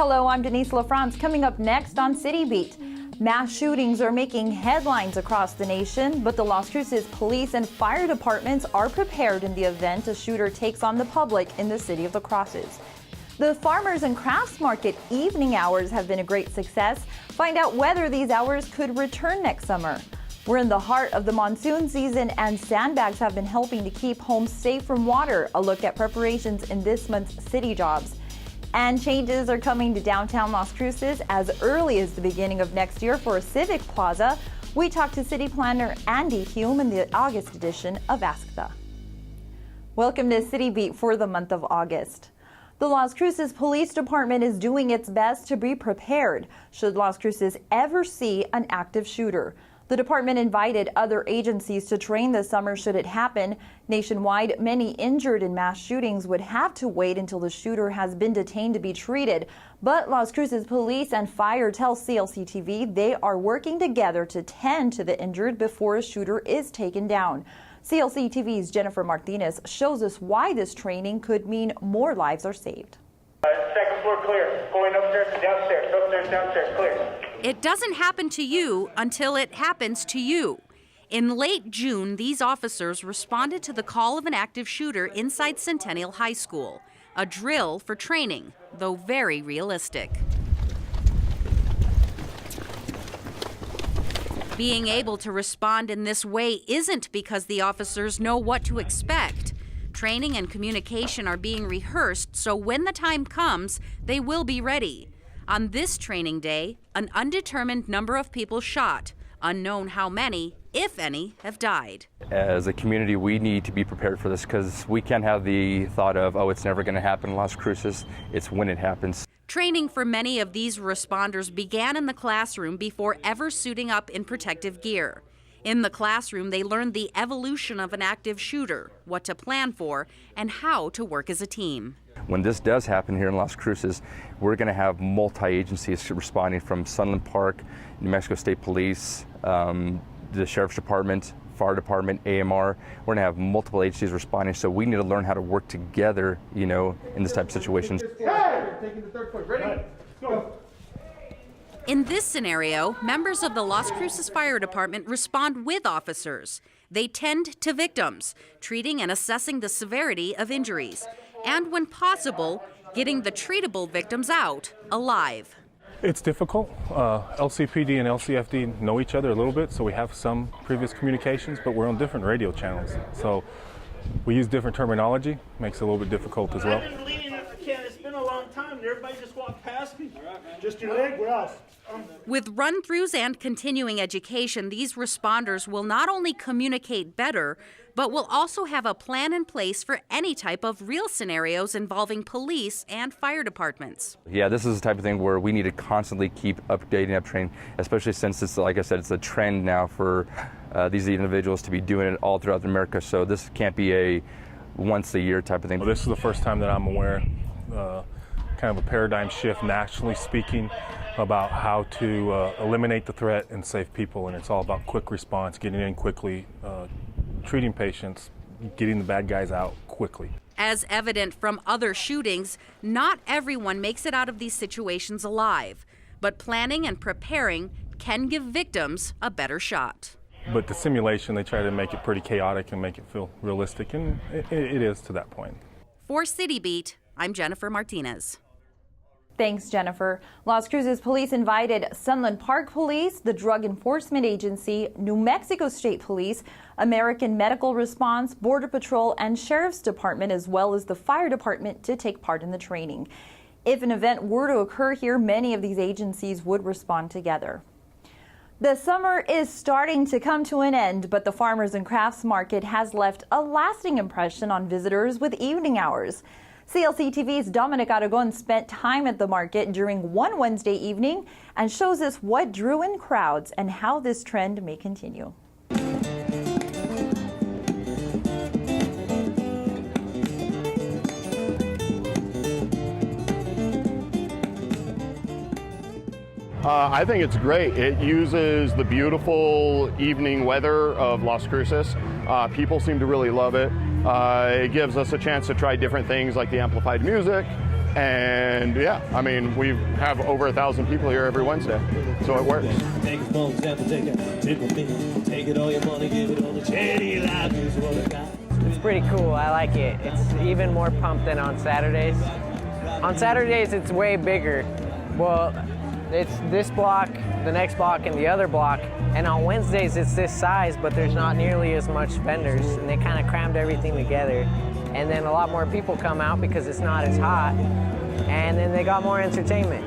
Hello, I'm Denise LaFrance. Coming up next on City Beat. Mass shootings are making headlines across the nation, but the Las Cruces police and fire departments are prepared in the event a shooter takes on the public in the City of the Crosses. The Farmers and Crafts Market evening hours have been a great success. Find out whether these hours could return next summer. We're in the heart of the monsoon season, and sandbags have been helping to keep homes safe from water. A look at preparations in this month's City Jobs. And changes are coming to downtown Las Cruces as early as the beginning of next year for a civic plaza. We talked to City Planner Andy Hume in the August edition of Ask the. Welcome to City Beat for the month of August. The Las Cruces Police Department is doing its best to be prepared should Las Cruces ever see an active shooter. The department invited other agencies to train this summer should it happen. Nationwide, many injured in mass shootings would have to wait until the shooter has been detained to be treated. But Las Cruces police and fire tell CLC-TV they are working together to tend to the injured before a shooter is taken down. CLC-TV's Jennifer Martinez shows us why this training could mean more lives are saved. Second floor clear. Going upstairs and downstairs. Upstairs, downstairs, clear. It doesn't happen to you until it happens to you. In late June, these officers responded to the call of an active shooter inside Centennial High School. A drill for training, though very realistic. Being able to respond in this way isn't because the officers know what to expect. Training and communication are being rehearsed, so when the time comes, they will be ready. On this training day, an undetermined number of people shot. Unknown how many, if any, have died. As a community, we need to be prepared for this because we can't have the thought of, oh, it's never going to happen in Las Cruces. It's when it happens. Training for many of these responders began in the classroom before ever suiting up in protective gear. In the classroom, they learned the evolution of an active shooter, what to plan for, and how to work as a team. When this does happen here in Las Cruces, we're going to have multi-agencies responding from Sunland Park, New Mexico State Police, the Sheriff's Department, Fire Department, AMR. We're going to have multiple agencies responding, so we need to learn how to work together, in this type of situations. Taking the third point. Ready? Go. In this scenario, members of the Las Cruces Fire Department respond with officers. They tend to victims, treating and assessing the severity of injuries, and when possible, getting the treatable victims out alive. It's difficult. LCPD and LCFD know each other a little bit, so we have some previous communications, but we're on different radio channels. So we use different terminology, makes it a little bit difficult as well. I've been bleeding if I can. It's been a long time, and everybody just walked past me. Just your leg? Where else? With run-throughs and continuing education, these responders will not only communicate better, but will also have a plan in place for any type of real scenarios involving police and fire departments. Yeah, this is the type of thing where we need to constantly keep updating, uptraining, especially since it's, like I said, it's a trend now for these individuals to be doing it all throughout America. So this can't be a once-a-year type of thing. Well, this is the first time that I'm aware, kind of a paradigm shift nationally speaking, about how to eliminate the threat and save people, and it's all about quick response, getting in quickly, treating patients, getting the bad guys out quickly. As evident from other shootings, not everyone makes it out of these situations alive, but planning and preparing can give victims a better shot. But the simulation, they try to make it pretty chaotic and make it feel realistic, and it is to that point. For City Beat, I'm Jennifer Martinez. Thanks, Jennifer. Las Cruces Police invited Sunland Park Police, the Drug Enforcement Agency, New Mexico State Police, American Medical Response, Border Patrol, and Sheriff's Department, as well as the Fire Department, to take part in the training. If an event were to occur here, many of these agencies would respond together. The summer is starting to come to an end, but the Farmers and Crafts Market has left a lasting impression on visitors with evening hours. CLC-TV's Dominic Aragon spent time at the market during one Wednesday evening and shows us what drew in crowds and how this trend may continue. I think it's great. It uses the beautiful evening weather of Las Cruces. People seem to really love it. It gives us a chance to try different things like the amplified music, And yeah, I mean, we have over 1,000 people here every Wednesday, so it works. Take it for example, take it, take it all your money, give it all the charity, life is what I got. It's pretty cool. I like it. It's even more pumped than on Saturdays. On Saturdays, it's way bigger. Well, it's this block, the next block, and the other block. And on Wednesdays, it's this size, but there's not nearly as much vendors, and they kind of crammed everything together. And then a lot more people come out because it's not as hot, and then they got more entertainment.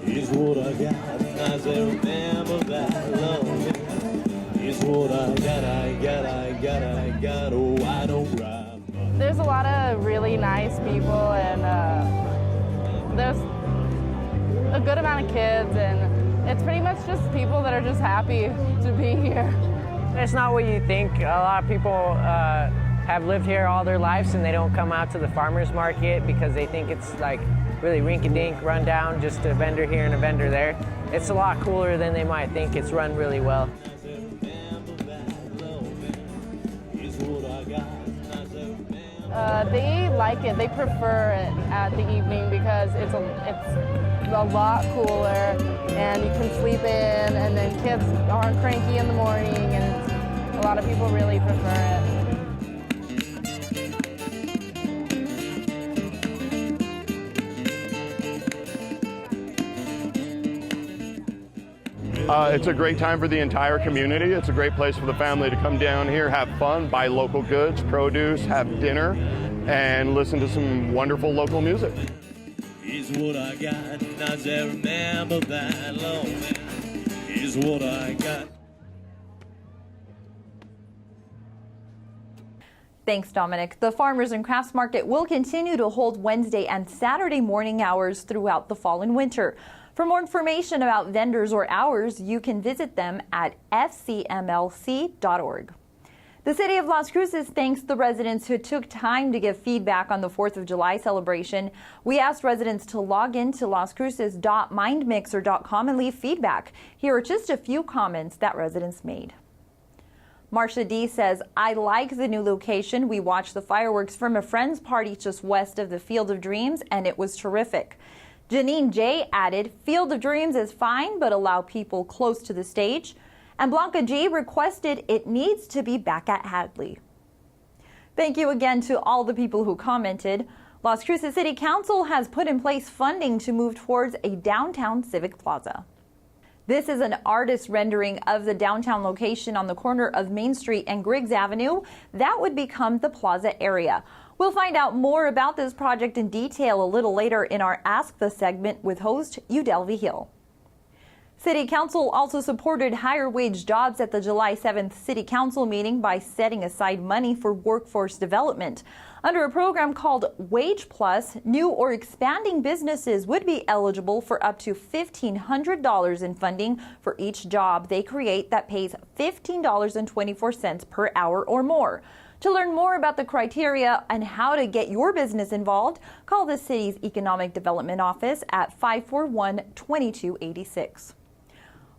Is what I got, as I remember that love. Is what I got, oh, I don't cry. There's a lot of really nice people, and there's a good amount of kids, and it's pretty much just people that are just happy to be here. It's not what you think. A lot of people have lived here all their lives, and they don't come out to the farmers market because they think it's like really rinky-dink, run down, just a vendor here and a vendor there. It's a lot cooler than they might think. It's run really well. They like it. They prefer it at the evening because it's a lot cooler, and you can sleep in, and then kids aren't cranky in the morning, and a lot of people really prefer it. It's a great time for the entire community. It's a great place for the family to come down here, have fun, buy local goods, produce, have dinner, and listen to some wonderful local music. Is what I got, as I remember that long. Is what I got. Thanks, Dominic. The Farmers and Crafts Market will continue to hold Wednesday and Saturday morning hours throughout the fall and winter. For more information about vendors or hours, you can visit them at fcmlc.org. The City of Las Cruces thanks the residents who took time to give feedback on the 4th of July celebration. We asked residents to log into lascruces.mindmixer.com and leave feedback. Here are just a few comments that residents made. Marcia D says, I like the new location. We watched the fireworks from a friend's party just west of the Field of Dreams, and it was terrific. Janine J added, Field of Dreams is fine, but allow people close to the stage. And Blanca G requested it needs to be back at Hadley. Thank you again to all the people who commented. Las Cruces City Council has put in place funding to move towards a downtown civic plaza. This is an artist rendering of the downtown location on the corner of Main Street and Griggs Avenue. That would become the plaza area. We'll find out more about this project in detail a little later in our Ask the segment with host Udelvi Hill. City Council also supported higher wage jobs at the July 7th City Council meeting by setting aside money for workforce development. Under a program called Wage Plus, new or expanding businesses would be eligible for up to $1,500 in funding for each job they create that pays $15.24 per hour or more. To learn more about the criteria and how to get your business involved, call the city's Economic Development Office at 541-2286.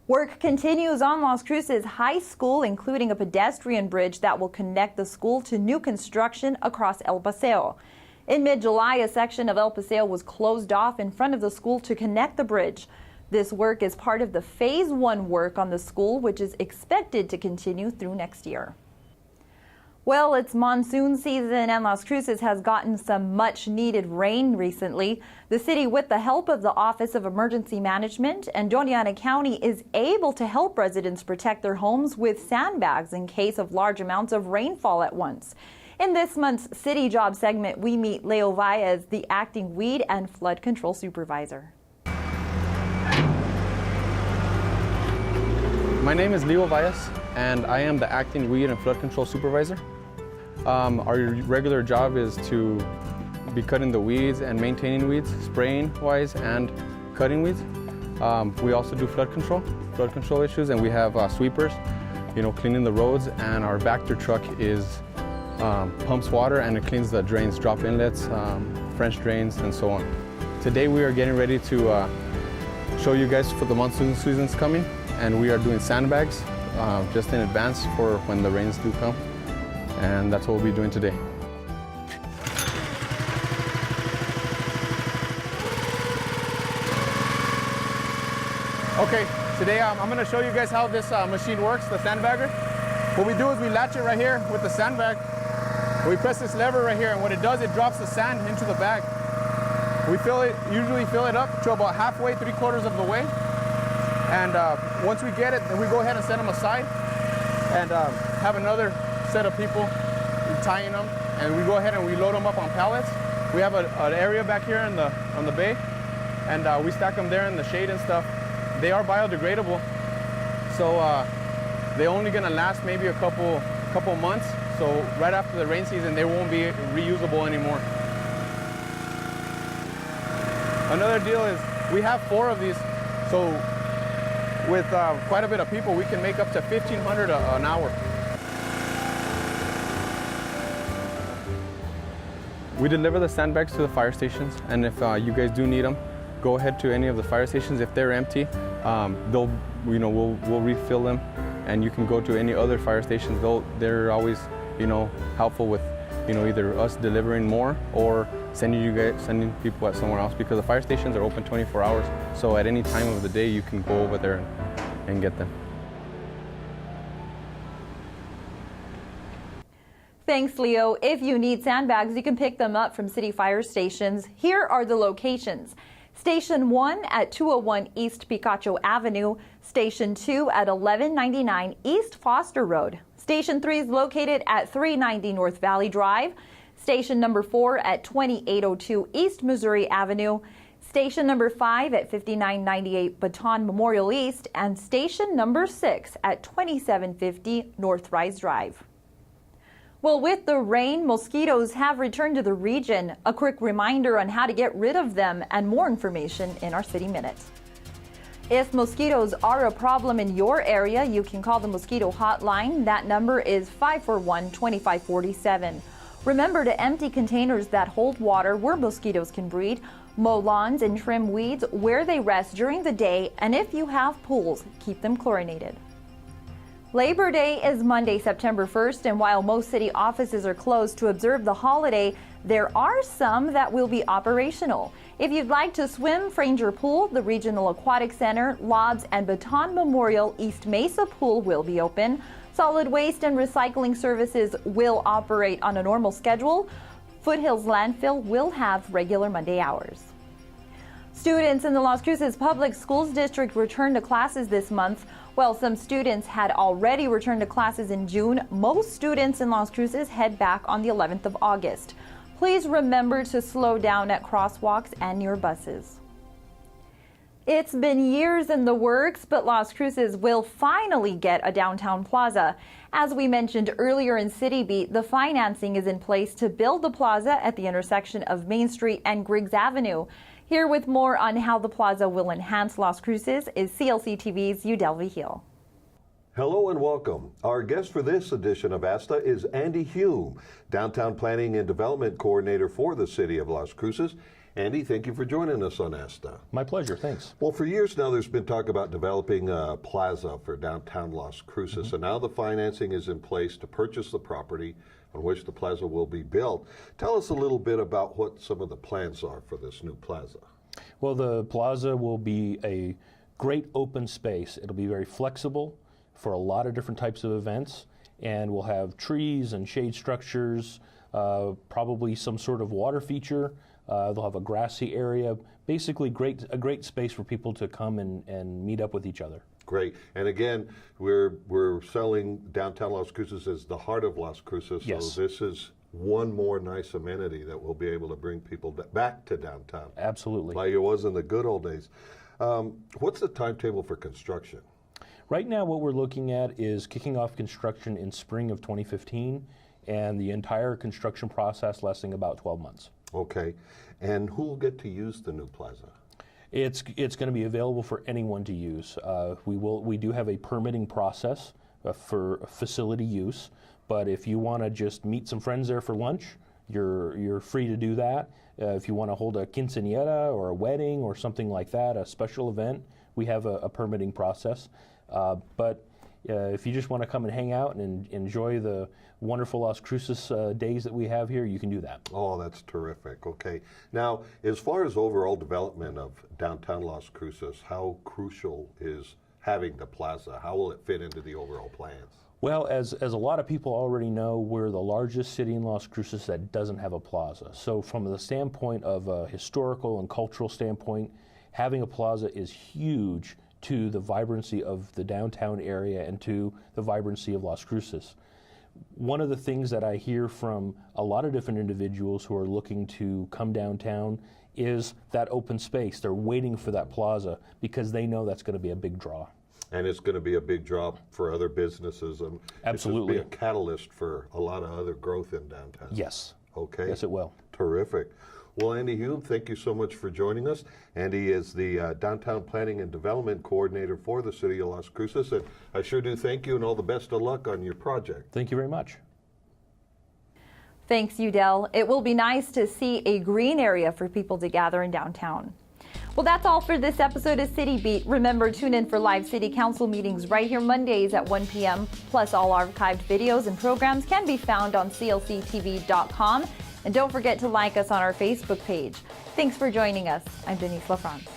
Work continues on Las Cruces High School, including a pedestrian bridge that will connect the school to new construction across El Paseo. In mid-July, a section of El Paseo was closed off in front of the school to connect the bridge. This work is part of the Phase 1 work on the school, which is expected to continue through next year. Well, it's monsoon season and Las Cruces has gotten some much needed rain recently. The city, with the help of the Office of Emergency Management and Doña Ana County, is able to help residents protect their homes with sandbags in case of large amounts of rainfall at once. In this month's City Job segment, we meet Leo Valles, the acting weed and flood control supervisor. My name is Leo Valles, and I am the acting weed and flood control supervisor. Our regular job is to be cutting the weeds and maintaining weeds, spraying wise and cutting weeds. We also do flood control issues, and we have sweepers, cleaning the roads, and our Vector truck pumps water and it cleans the drains, drop inlets, French drains, and so on. Today we are getting ready to show you guys for the monsoon season's coming, and we are doing sandbags just in advance for when the rains do come, and that's what we'll be doing today. Okay, today I'm going to show you guys how this machine works, the sandbagger. What we do is we latch it right here with the sandbag. We press this lever right here, and what it does, it drops the sand into the bag. We usually fill it up to about halfway, 3/4 of the way. And once we get it, then we go ahead and set them aside and have another set of people tying them. And we go ahead and we load them up on pallets. We have an area back here on the bay, and we stack them there in the shade and stuff. They are biodegradable, so they're only gonna last maybe a couple months. So right after the rain season, they won't be reusable anymore. Another deal is we have 4 of these, so with quite a bit of people, we can make up to $1,500 an hour. We deliver the sandbags to the fire stations, and if you guys do need them, go ahead to any of the fire stations. If they're empty, we'll refill them, and you can go to any other fire stations. They're always, helpful with, either us delivering more or sending people at somewhere else, because the fire stations are open 24 hours. So at any time of the day, you can go over there and get them. Thanks, Leo. If you need sandbags, you can pick them up from city fire stations. Here are the locations. Station 1 at 201 East Picacho Avenue. Station 2 at 1199 East Foster Road. Station 3 is located at 390 North Valley Drive. Station number 4 at 2802 East Missouri Avenue. Station number 5 at 5998 Baton Memorial East. And station number 6 at 2750 North Rise Drive. Well, with the rain, mosquitoes have returned to the region. A quick reminder on how to get rid of them and more information in our City Minute. If mosquitoes are a problem in your area, you can call the mosquito hotline. That number is 541-2547. Remember to empty containers that hold water where mosquitoes can breed, mow lawns and trim weeds where they rest during the day, and if you have pools, keep them chlorinated. Labor Day is Monday, September 1st, and while most city offices are closed to observe the holiday, there are some that will be operational. If you'd like to swim, Franger Pool, the Regional Aquatic Center, Lobs, and Baton Memorial East Mesa Pool will be open. Solid waste and recycling services will operate on a normal schedule. Foothills Landfill will have regular Monday hours. Students in the Las Cruces Public Schools District returned to classes this month. While some students had already returned to classes in June, most students in Las Cruces head back on the 11th of August. Please remember to slow down at crosswalks and near buses. It's been years in the works, but Las Cruces will finally get a downtown plaza. As we mentioned earlier in City Beat, the financing is in place to build the plaza at the intersection of Main Street and Griggs Avenue. Here with more on how the plaza will enhance Las Cruces is CLC TV's Udelvi Hill. Hello and welcome. Our guest for this edition of ASTA is Andy Hume, Downtown Planning and Development Coordinator for the City of Las Cruces. Andy, thank you for joining us on ASTA. My pleasure, thanks. Well, for years now, there's been talk about developing a plaza for downtown Las Cruces, and now the financing is in place to purchase the property on which the plaza will be built. Tell us a little bit about what some of the plans are for this new plaza. Well, the plaza will be a great open space. It'll be very flexible for a lot of different types of events, and we'll have trees and shade structures, probably some sort of water feature. They'll have a grassy area, basically a great space for people to come and meet up with each other. Great. And again, we're selling downtown Las Cruces as the heart of Las Cruces. Yes. So this is one more nice amenity that will be able to bring people back to downtown. Absolutely. Like it was in the good old days. What's the timetable for construction? Right now, what we're looking at is kicking off construction in spring of 2015, and the entire construction process lasting about 12 months. Okay. And who will get to use the new plaza? It's going to be available for anyone to use. We do have a permitting process for facility use, but if you want to just meet some friends there for lunch, you're free to do that. If you want to hold a quinceañera or a wedding or something like that, a special event, we have a permitting process. But If you just want to come and hang out and enjoy the wonderful Las Cruces days that we have here, you can do that. Oh, that's terrific. Okay. Now, as far as overall development of downtown Las Cruces, how crucial is having the plaza? How will it fit into the overall plans? Well, as a lot of people already know, we're the largest city in Las Cruces that doesn't have a plaza. So from the standpoint of a historical and cultural standpoint, having a plaza is huge to the vibrancy of the downtown area and to the vibrancy of Las Cruces. One of the things that I hear from a lot of different individuals who are looking to come downtown is that open space. They're waiting for that plaza because they know that's going to be a big draw. And it's going to be a big draw for other businesses. Absolutely. It's going to be a catalyst for a lot of other growth in downtown. Yes. Okay. Yes, it will. Terrific. Well, Andy Hume, thank you so much for joining us. Andy is the Downtown Planning and Development Coordinator for the City of Las Cruces, and I sure do thank you and all the best of luck on your project. Thank you very much. Thanks, Udell. It will be nice to see a green area for people to gather in downtown. Well, that's all for this episode of City Beat. Remember, tune in for live City Council meetings right here Mondays at 1 p.m. Plus, all archived videos and programs can be found on clctv.com. And don't forget to like us on our Facebook page. Thanks for joining us. I'm Denise LaFrance.